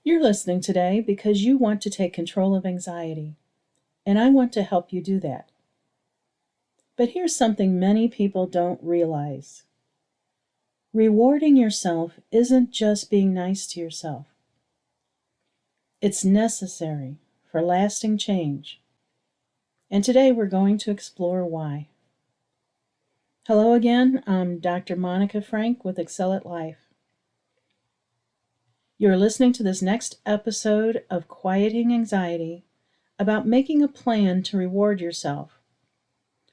You're listening today because you want to take control of anxiety, and I want to help you do that. But here's something many people don't realize. Rewarding yourself isn't just being nice to yourself. It's necessary for lasting change. And today we're going to explore why. Hello again, I'm Dr. Monica Frank with Excel at Life. You're listening to this next episode of Quieting Anxiety about making a plan to reward yourself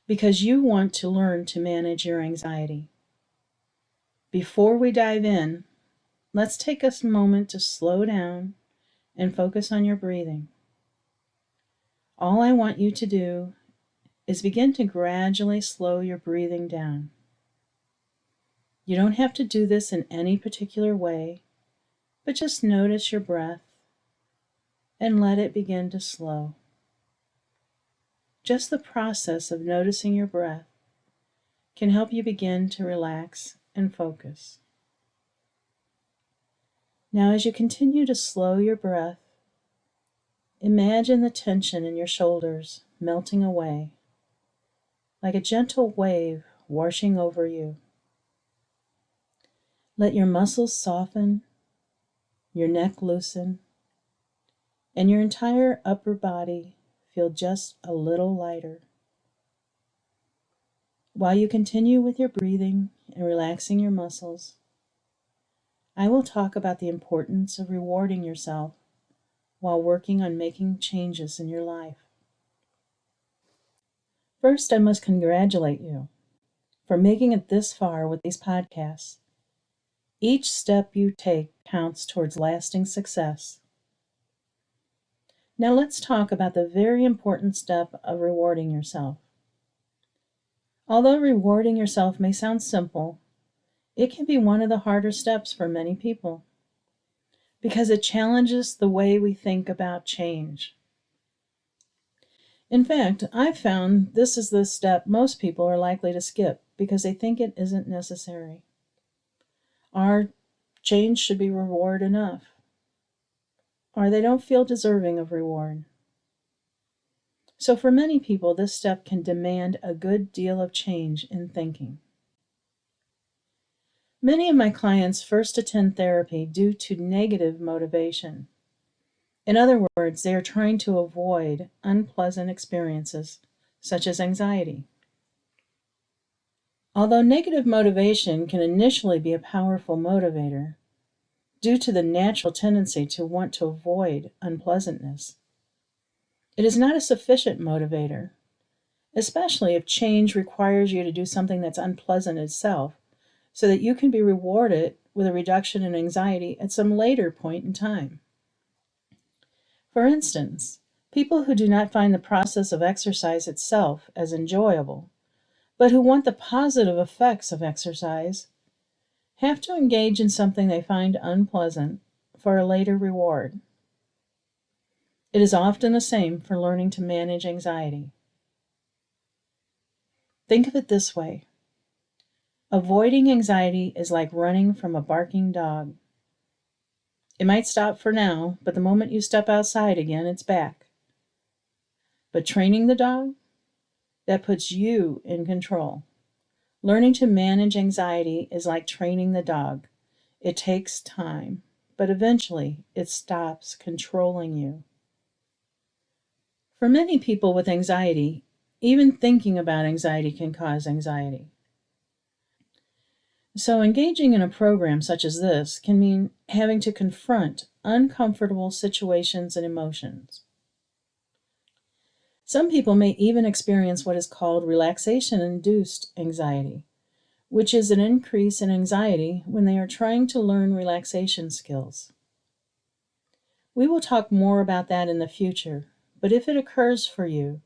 because you want to learn to manage your anxiety. Before we dive in, let's take a moment to slow down and focus on your breathing. All I want you to do is begin to gradually slow your breathing down. You don't have to do this in any particular way, but just notice your breath and let it begin to slow. Just the process of noticing your breath can help you begin to relax and focus. Now, as you continue to slow your breath, imagine the tension in your shoulders melting away, like a gentle wave washing over you. Let your muscles soften, your neck loosen, and your entire upper body feel just a little lighter. While you continue with your breathing and relaxing your muscles, I will talk about the importance of rewarding yourself while working on making changes in your life. First, I must congratulate you for making it this far with these podcasts. Each step you take counts towards lasting success. Now let's talk about the very important step of rewarding yourself. Although rewarding yourself may sound simple, it can be one of the harder steps for many people because it challenges the way we think about change. In fact, I've found this is the step most people are likely to skip because they think it isn't necessary. Our change should be reward enough, or they don't feel deserving of reward. So for many people, this step can demand a good deal of change in thinking. Many of my clients first attend therapy due to negative motivation. In other words, they are trying to avoid unpleasant experiences, such as anxiety. Although negative motivation can initially be a powerful motivator, due to the natural tendency to want to avoid unpleasantness, it is not a sufficient motivator, especially if change requires you to do something that's unpleasant itself, so that you can be rewarded with a reduction in anxiety at some later point in time. For instance, people who do not find the process of exercise itself as enjoyable, but who want the positive effects of exercise, have to engage in something they find unpleasant for a later reward. It is often the same for learning to manage anxiety. Think of it this way. Avoiding anxiety is like running from a barking dog. It might stop for now, but the moment you step outside again, it's back. But training the dog, that puts you in control. Learning to manage anxiety is like training the dog. It takes time, but eventually it stops controlling you. For many people with anxiety, even thinking about anxiety can cause anxiety. So engaging in a program such as this can mean having to confront uncomfortable situations and emotions. Some people may even experience what is called relaxation-induced anxiety, which is an increase in anxiety when they are trying to learn relaxation skills. We will talk more about that in the future, but if it occurs for you,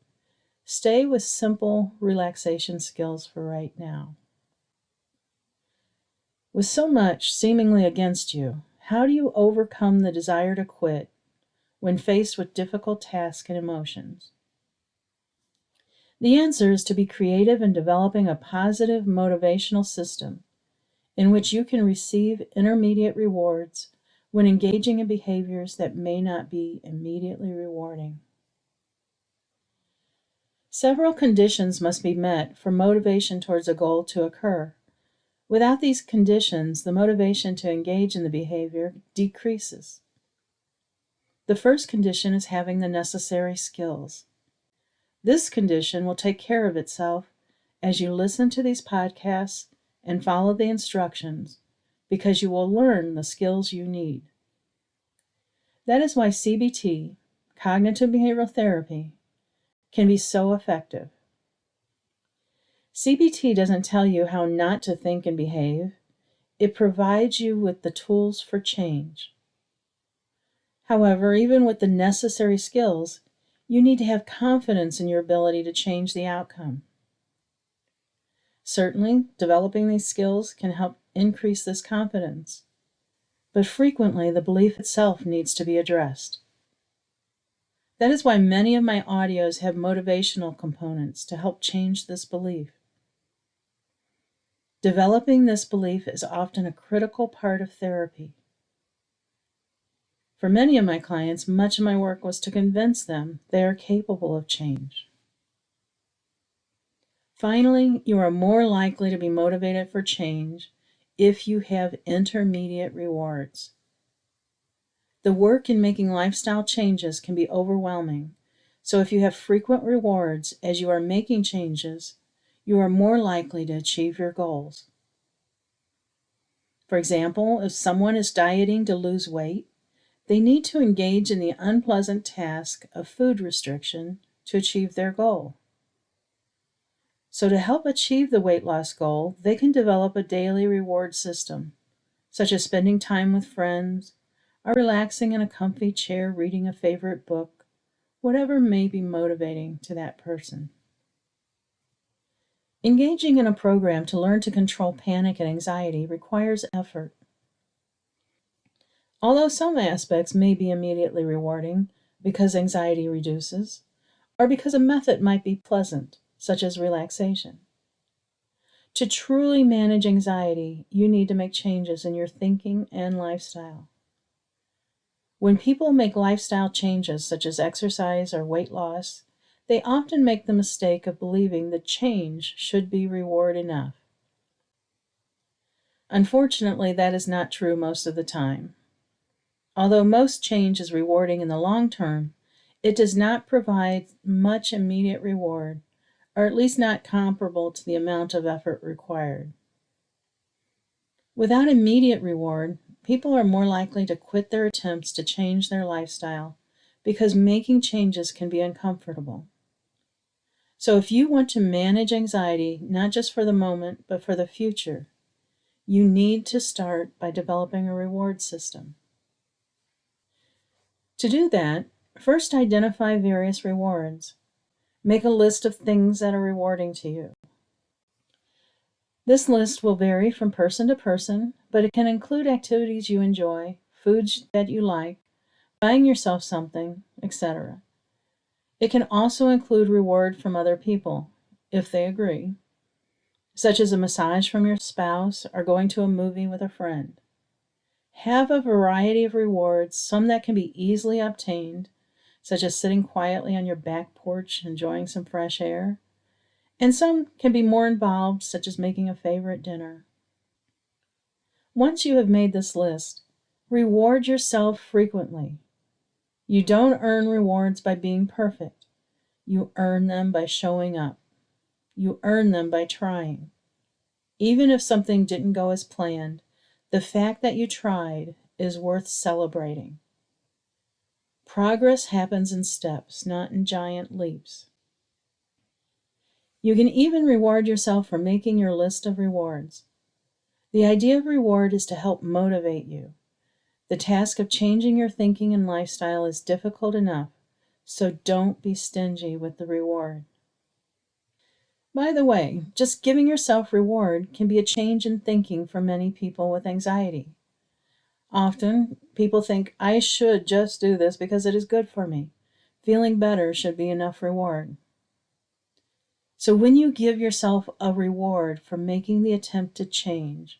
stay with simple relaxation skills for right now. With so much seemingly against you, how do you overcome the desire to quit when faced with difficult tasks and emotions? The answer is to be creative in developing a positive motivational system in which you can receive intermediate rewards when engaging in behaviors that may not be immediately rewarding. Several conditions must be met for motivation towards a goal to occur. Without these conditions, the motivation to engage in the behavior decreases. The first condition is having the necessary skills. This condition will take care of itself as you listen to these podcasts and follow the instructions, because you will learn the skills you need. That is why CBT, cognitive behavioral therapy, can be so effective. CBT doesn't tell you how not to think and behave. It provides you with the tools for change. However, even with the necessary skills, you need to have confidence in your ability to change the outcome. Certainly, developing these skills can help increase this confidence, but frequently the belief itself needs to be addressed. That is why many of my audios have motivational components to help change this belief. Developing this belief is often a critical part of therapy. For many of my clients, much of my work was to convince them they are capable of change. Finally, you are more likely to be motivated for change if you have intermediate rewards. The work in making lifestyle changes can be overwhelming, so if you have frequent rewards as you are making changes, you are more likely to achieve your goals. For example, if someone is dieting to lose weight, they need to engage in the unpleasant task of food restriction to achieve their goal. So to help achieve the weight loss goal, they can develop a daily reward system, such as spending time with friends, or relaxing in a comfy chair reading a favorite book, whatever may be motivating to that person. Engaging in a program to learn to control panic and anxiety requires effort. Although some aspects may be immediately rewarding because anxiety reduces, or because a method might be pleasant, such as relaxation. To truly manage anxiety, you need to make changes in your thinking and lifestyle. When people make lifestyle changes, such as exercise or weight loss, they often make the mistake of believing that change should be reward enough. Unfortunately, that is not true most of the time. Although most change is rewarding in the long term, it does not provide much immediate reward, or at least not comparable to the amount of effort required. Without immediate reward, people are more likely to quit their attempts to change their lifestyle because making changes can be uncomfortable. So if you want to manage anxiety, not just for the moment, but for the future, you need to start by developing a reward system. To do that, first identify various rewards. Make a list of things that are rewarding to you. This list will vary from person to person, but it can include activities you enjoy, foods that you like, buying yourself something, etc. It can also include reward from other people, if they agree, such as a massage from your spouse or going to a movie with a friend. Have a variety of rewards, some that can be easily obtained, such as sitting quietly on your back porch enjoying some fresh air, and some can be more involved, such as making a favorite dinner. Once you have made this list, reward yourself frequently. You don't earn rewards by being perfect. You earn them by showing up. You earn them by trying. Even if something didn't go as planned, the fact that you tried is worth celebrating. Progress happens in steps, not in giant leaps. You can even reward yourself for making your list of rewards. The idea of reward is to help motivate you. The task of changing your thinking and lifestyle is difficult enough, so don't be stingy with the reward. By the way, just giving yourself reward can be a change in thinking for many people with anxiety. Often, people think, I should just do this because it is good for me. Feeling better should be enough reward. So when you give yourself a reward for making the attempt to change,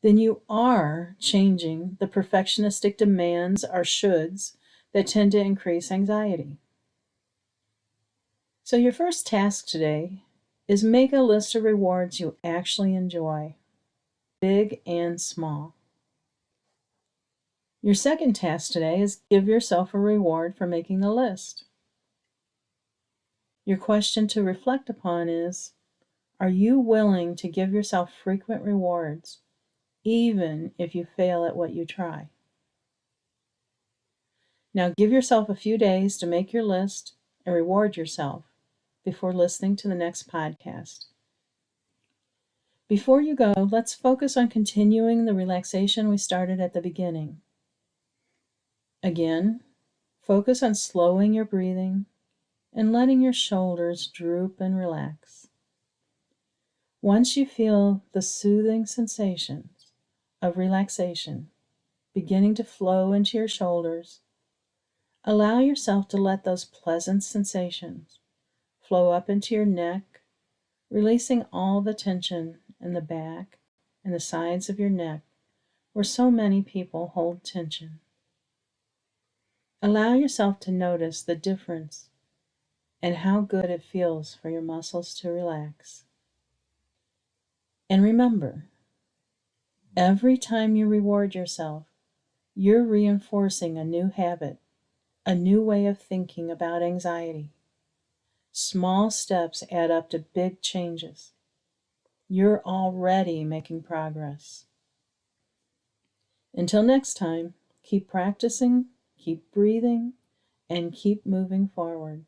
then you are changing the perfectionistic demands or shoulds that tend to increase anxiety. So your first task today is make a list of rewards you actually enjoy, big and small. Your second task today is give yourself a reward for making the list. Your question to reflect upon is, are you willing to give yourself frequent rewards, even if you fail at what you try? Now give yourself a few days to make your list and reward yourself before listening to the next podcast. Before you go, let's focus on continuing the relaxation we started at the beginning. Again, focus on slowing your breathing and letting your shoulders droop and relax. Once you feel the soothing sensations of relaxation beginning to flow into your shoulders, allow yourself to let those pleasant sensations flow up into your neck, releasing all the tension in the back and the sides of your neck where so many people hold tension. Allow yourself to notice the difference and how good it feels for your muscles to relax. And remember, every time you reward yourself, you're reinforcing a new habit, a new way of thinking about anxiety. Small steps add up to big changes. You're already making progress. Until next time, keep practicing, keep breathing, and keep moving forward.